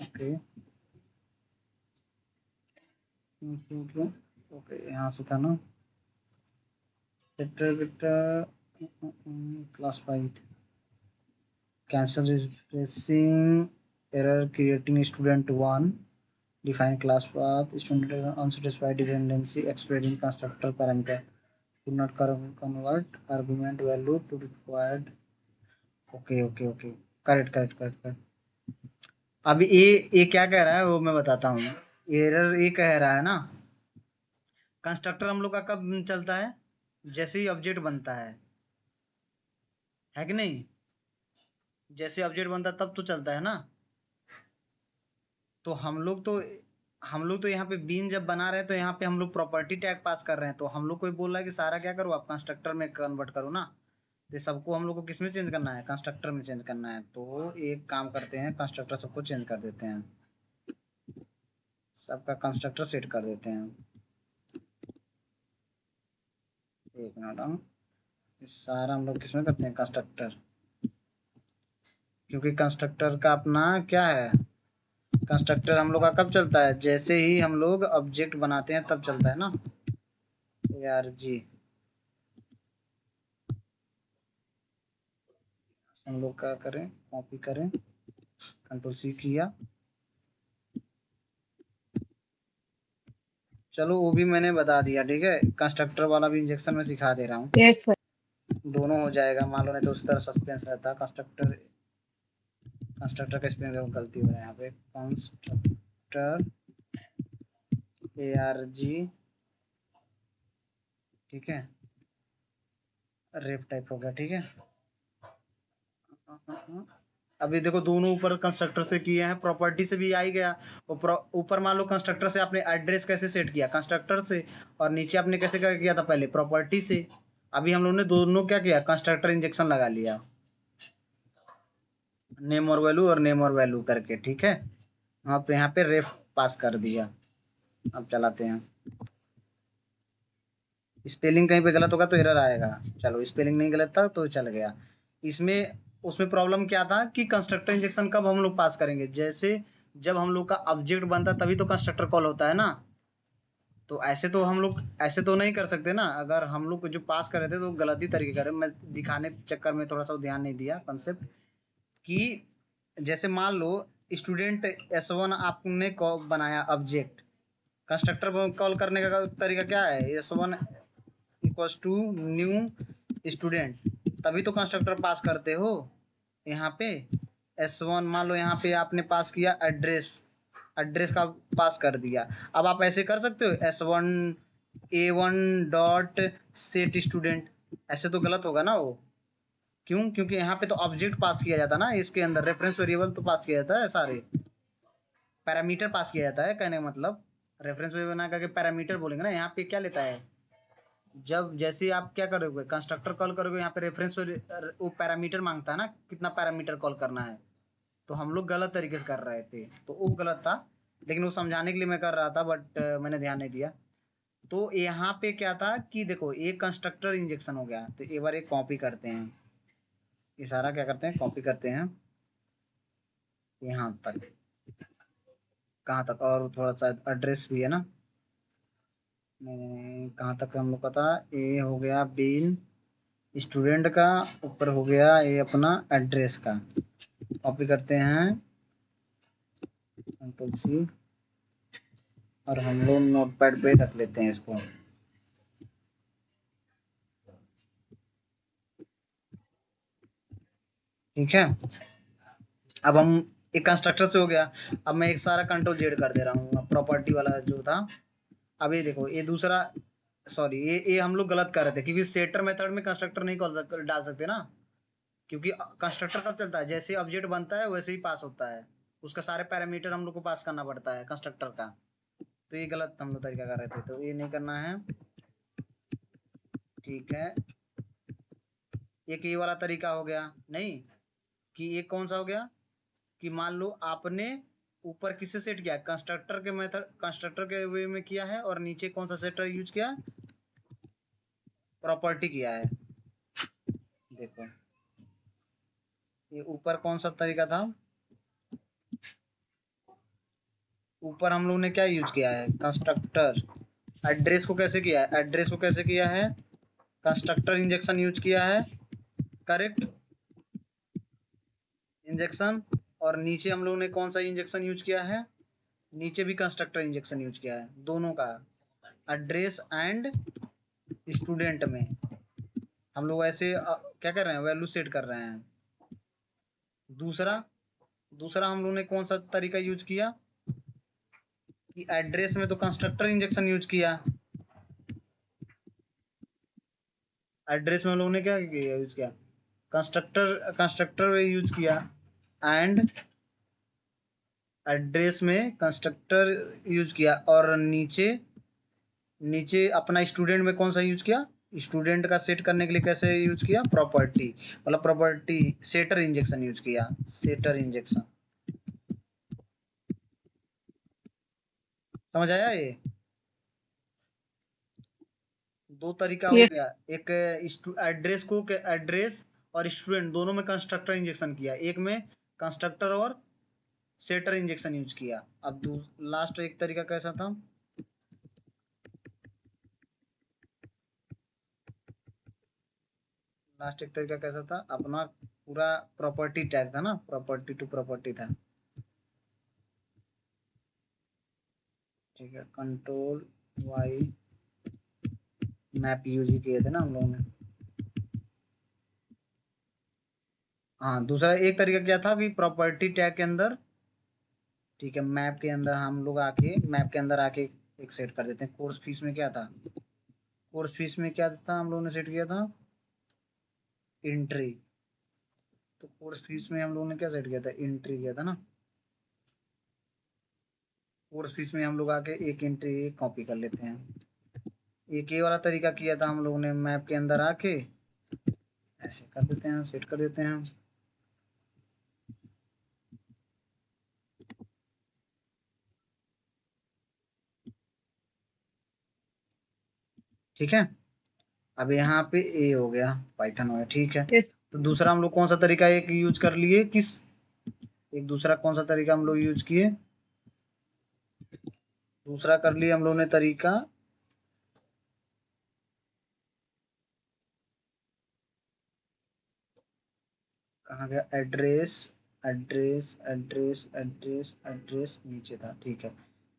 Speaker 1: Okay okay यहाँ से था ना, classified cancel refreshing error creating student 1 define class path student unsatisfied dependency expressed in constructor parameter could not convert argument value to required। Okay okay okay, correct correct correct correct. अब ये क्या कह रहा है वो मैं बताता हूँ। एरर ये कह रहा है ना, कंस्ट्रक्टर हम लोग का कब चलता है, जैसे ही ऑब्जेक्ट बनता है कि नहीं, जैसे ऑब्जेक्ट बनता है तब तो चलता है ना। तो हम लोग तो यहाँ पे बीन जब बना रहे हैं तो यहाँ पे हम लोग प्रॉपर्टी टैग पास कर रहे हैं, तो हम लोग को बोल रहा है कि सारा क्या करो आप कंस्ट्रक्टर में कन्वर्ट करो ना। तो सबको हम लोग को किस में चेंज करना है, कंस्ट्रक्टर में चेंज करना है। तो एक काम करते हैं, कंस्ट्रक्टर सबको चेंज कर देते हैं, सबका कंस्ट्रक्टर सेट कर देते हैं। एक मिनट, हम सारा हम लोग किसमें करते हैं, कंस्ट्रक्टर, क्योंकि कंस्ट्रक्टर का अपना क्या है, कंस्ट्रक्टर हम लोग का कब चलता है, जैसे ही हम लोग ऑब्जेक्ट बनाते हैं तब चलता है ना। ARG हम लोग क्या करें, कॉपी करें, Ctrl+C किया, चलो वो भी मैंने बता दिया, ठीक है। कंस्ट्रक्टर वाला भी इंजेक्शन में सिखा दे रहा हूँ,
Speaker 3: यस सर।
Speaker 1: दोनों हो जाएगा, मान लो नहीं तो उस तरह सस्पेंस रहता। कंस्ट्रक्टर का स्पेलिंग गलती हो रहा है यहाँ पे, कंस्ट्रक्टर ARG, ठीक है, रेप टाइप हो गया, ठीक है। अभी देखो दोनों ऊपर कंस्ट्रक्टर से किए हैं, प्रॉपर्टी से भी आ ही गया। ऊपर मान लो कंस्ट्रक्टर से आपने एड्रेस कैसे सेट किया, कंस्ट्रक्टर से, और नीचे आपने कैसे किया था पहले, प्रॉपर्टी से। अभी हम लोग ने दोनों क्या किया, कंस्ट्रक्टर इंजेक्शन लगा लिया, नेम और वैल्यू और नेम और वैल्यू करके, ठीक है। आप यहाँ पे रेफ पास कर दिया। अब चलाते हैं, स्पेलिंग कहीं पे गलत होगा तो एरर आएगा। चलो स्पेलिंग नहीं गलत था तो चल गया। इसमें उसमें प्रॉब्लम क्या था कि कंस्ट्रक्टर इंजेक्शन कब हम लोग पास करेंगे, जैसे जब हम लोग का ऑब्जेक्ट बनता तभी तो कंस्ट्रक्टर कॉल होता है ना। तो ऐसे तो हम लोग ऐसे तो नहीं कर सकते ना, अगर हम लोग जो पास कर रहे थे तो गलती तरीके करे, मैं दिखाने के चक्कर में थोड़ा सा ध्यान नहीं दिया कंसेप्ट कि जैसे मान लो स्टूडेंट S1 आपने बनाया ऑब्जेक्ट, कंस्ट्रक्टर कॉल करने का तरीका क्या है, S1 equals to new student, तभी तो कंस्ट्रक्टर पास करते हो। यहाँ पे S1 मान लो, यहाँ पे आपने पास किया एड्रेस का पास कर दिया। अब आप ऐसे कर सकते हो S1 A1 dot set student, ऐसे तो गलत होगा ना वो। क्यों, क्योंकि यहाँ पे तो ऑब्जेक्ट पास किया जाता है ना, इसके अंदर रेफरेंस वेरिएबल तो पास किया जाता है, सारे पैरामीटर पास किया जाता है, कहने का मतलब रेफरेंस वेरिएबल बना करके पैरामीटर बोलेंगे ना। यहाँ पे क्या लेता है, जब जैसे आप क्या करोगे, कंस्ट्रक्टर कॉल करोगे, यहाँ पे रेफरेंस वो पैरामीटर मांगता है ना, कितना पैरामीटर कॉल करना है, तो हम लोग गलत तरीके से कर रहे थे, तो वो गलत था, लेकिन वो समझाने के लिए मैं कर रहा था, बट मैंने ध्यान नहीं दिया। तो यहाँ पे क्या था कि देखो एक कंस्ट्रक्टर इंजेक्शन हो गया, तो एक बार एक कॉपी करते हैं, ये सारा क्या करते हैं, कॉपी करते हैं यहाँ तक, कहाँ तक, और थोड़ा सा एड्रेस भी है ना, कहाँ तक हम लोग का था, ये हो गया बीन स्टूडेंट का, ऊपर हो गया ये अपना एड्रेस का, कॉपी करते हैं कंट्रोल सी, और हम लोग नोटपैड पे रख लेते हैं इसको। ठीक है, अब हम एक कंस्ट्रक्टर से हो गया, अब मैं एक सारा कंट्रोल जेड कर दे रहा हूँ प्रॉपर्टी वाला जो था। अब ये देखो ये दूसरा, सॉरी ये हम लोग गलत कर रहे थे, क्योंकि सेटर मेथड में कंस्ट्रक्टर नहीं कॉल डाल सकते ना, क्योंकि कंस्ट्रक्टर कब चलता है, जैसे ऑब्जेक्ट बनता है वैसे ही पास होता है, उसका सारे पैरामीटर हम लोग को पास करना पड़ता है कंस्ट्रक्टर का, तो ये गलत हम लोग तरीका कर रहे थे, तो ये नहीं करना है। ठीक है, एक ये वाला तरीका हो गया, नहीं कि ये कौन सा हो गया, कि मान लो आपने ऊपर किससे सेट किया, कंस्ट्रक्टर के मेथड, कंस्ट्रक्टर के वे में किया है, और नीचे कौन सा सेटर यूज किया, प्रॉपर्टी किया है। देखो ये ऊपर कौन सा तरीका था, ऊपर हम लोग ने क्या यूज किया है, कंस्ट्रक्टर, एड्रेस को कैसे किया है, एड्रेस को कैसे किया है, कंस्ट्रक्टर इंजेक्शन यूज किया है, करेक्ट, इंजेक्शन, और नीचे हम लोग ने कौन सा इंजेक्शन यूज किया है, नीचे भी कंस्ट्रक्टर इंजेक्शन यूज किया है, दोनों का, एड्रेस एंड स्टूडेंट में हम लोग ऐसे क्या कर रहे हैं, वैल्यू सेट कर रहे हैं। दूसरा दूसरा हम लोग ने कौन सा तरीका यूज किया, कि एड्रेस में तो कंस्ट्रक्टर इंजेक्शन यूज किया, एड्रेस में हम लोग ने क्या किया, यूज किया, कंस्ट्रक्टर यूज किया, एंड एड्रेस में कंस्ट्रक्टर यूज किया, और नीचे नीचे अपना स्टूडेंट में कौन सा यूज किया, स्टूडेंट का सेट करने के लिए कैसे यूज किया, प्रॉपर्टी, मतलब प्रॉपर्टी सेटर इंजेक्शन यूज किया, सेटर इंजेक्शन। समझ आया, ये दो तरीका हो
Speaker 3: यस
Speaker 1: गया, एक एड्रेस को, एड्रेस और स्टूडेंट दोनों में कंस्ट्रक्टर इंजेक्शन किया, एक में कंस्ट्रक्टर और सेटर इंजेक्शन यूज किया। अब लास्ट एक तरीका कैसा था, लास्ट एक तरीका कैसा था, अपना पूरा प्रॉपर्टी टैग था ना, प्रॉपर्टी टू प्रॉपर्टी था। ठीक है, कंट्रोल वाई मैप यूज ही किए थे ना हम लोगों ने। हाँ, दूसरा एक तरीका क्या था कि प्रॉपर्टी टैग के अंदर, ठीक है, मैप के अंदर हम लोग आके, मैप के अंदर आके एक सेट कर देते हैं। कोर्स फीस में क्या था, कोर्स फीस में क्या था, हम लोगों ने सेट किया था एंट्री, तो कोर्स फीस में हम लोगों ने क्या सेट किया था, एंट्री किया था ना, कोर्स फीस में हम लोग आके एक एंट्री कॉपी कर लेते हैं। एक ये वाला तरीका किया था हम लोगों ने, मैप के अंदर आके ऐसे कर देते हैं, सेट कर देते हैं। ठीक है, अब यहाँ पे ए हो गया, पाइथन हो गया। ठीक है,
Speaker 3: यस
Speaker 1: तो दूसरा हम लोग कौन सा तरीका एक यूज कर लिए, किस एक दूसरा कौन सा तरीका हम लोग यूज किए, दूसरा कर लिए हम लोग ने तरीका, कहाँ गया, address address address address address नीचे था। ठीक है,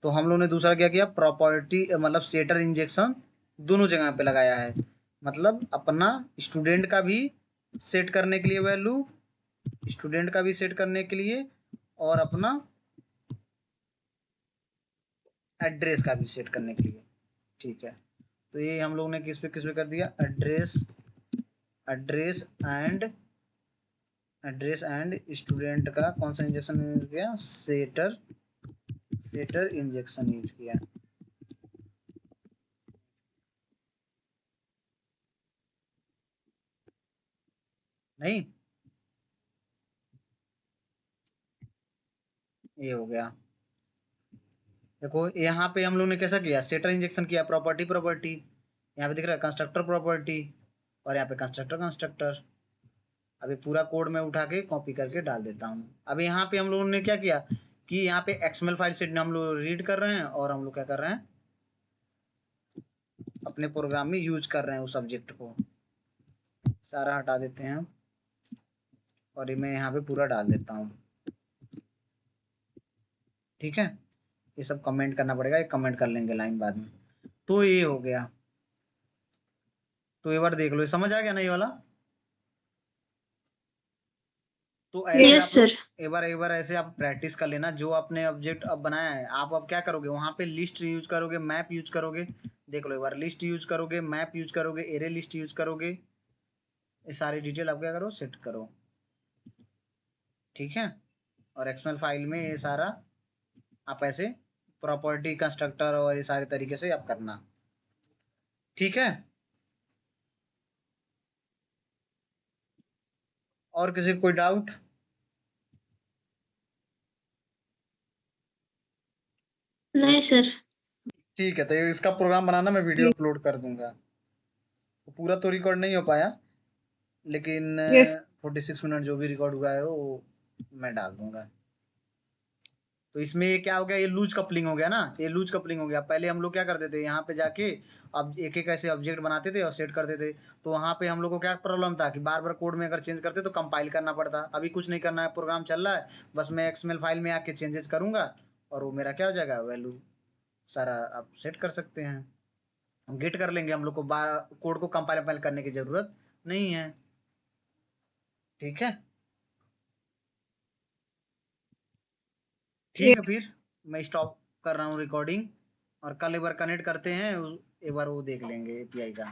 Speaker 1: तो हम लोग ने दूसरा क्या किया, प्रॉपर्टी मतलब सेटर इंजेक्शन दोनों जगह पे लगाया है, मतलब अपना स्टूडेंट का भी सेट करने के लिए वैल्यू, स्टूडेंट का भी सेट करने के लिए, और अपना एड्रेस का भी सेट करने के लिए। ठीक है, तो ये हम लोग ने किस पे कर दिया, address address and address and student का कौन सा इंजेक्शन यूज किया, सेटर सेटर इंजेक्शन यूज किया। नहीं, ये हो गया। देखो यहाँ पे हम लोग ने कैसा किया, सेटर इंजेक्शन किया, प्रॉपर्टी प्रॉपर्टी, यहाँ पे दिख रहा है कंस्ट्रक्टर प्रॉपर्टी, और यहाँ पे कंस्ट्रक्टर कंस्ट्रक्टर। अभी पूरा कोड मैं उठा के कॉपी करके डाल देता हूँ। अब यहाँ पे हम लोगों ने क्या किया कि यहाँ पे एक्सएमएल फाइल से हम लोग रीड कर रहे हैं, और हम लोग क्या कर रहे हैं, अपने प्रोग्राम में यूज कर रहे हैं उस सब्जेक्ट को। सारा हटा देते हैं और मैं यहाँ पे पूरा डाल देता हूँ। ठीक है, ये सब कमेंट करना पड़ेगा, ये कमेंट कर लेंगे लाइन बाद में। तो ये हो गया। तो एक बार देख लो, ये समझ आ गया ना ये वाला। तो ऐसे
Speaker 2: यस
Speaker 1: आप लोग
Speaker 2: सर।
Speaker 1: एक बार ऐसे आप प्रैक्टिस कर लेना। जो आपने ऑब्जेक्ट अब बनाया है, आप अब क्या करोगे, वहां पे लिस्ट यूज करोगे, मैप यूज करोगे। देख लो एक बार, लिस्ट यूज करोगे, मैप यूज करोगे, एरे लिस्ट यूज करोगे। ये सारी डिटेल आप क्या करो, सेट करो। ठीक है, और एक्सएमएल फाइल में ये सारा आप ऐसे प्रॉपर्टी कंस्ट्रक्टर और ये सारे तरीके से आप करना। ठीक है, और किसी को कोई डाउट?
Speaker 2: नहीं सर।
Speaker 1: ठीक है, तो ये इसका प्रोग्राम बनाना, मैं वीडियो अपलोड कर दूंगा। तो पूरा तो रिकॉर्ड नहीं हो पाया, लेकिन
Speaker 3: यस
Speaker 1: 46 मिनट जो भी रिकॉर्ड हुआ है वो मैं डाल दूंगा। तो इसमें ये क्या हो गया, ये लूज कपलिंग हो गया ना, ये लूज कपलिंग हो गया। पहले हम लोग क्या करते थे, यहाँ पे जाके अब एक एक ऐसे ऑब्जेक्ट बनाते थे और सेट करते थे। तो वहां पे हम लोग को क्या प्रॉब्लम था कि बार बार कोड में अगर चेंज करते तो कंपाइल करना पड़ता। अभी कुछ नहीं करना है, प्रोग्राम चल रहा है, बस मैं एक्सएमएल फाइल में आके चेंजेस करूंगा और वो मेरा क्या हो जाएगा, वैल्यू सारा आप सेट कर सकते हैं। गेट कर लेंगे, हम लोग को कोड को कंपाइल करने की जरूरत नहीं है। ठीक है, ठीक है, फिर मैं स्टॉप कर रहा हूँ रिकॉर्डिंग, और कल एक बार कनेक्ट करते हैं, एक बार वो देख लेंगे एपीआई का।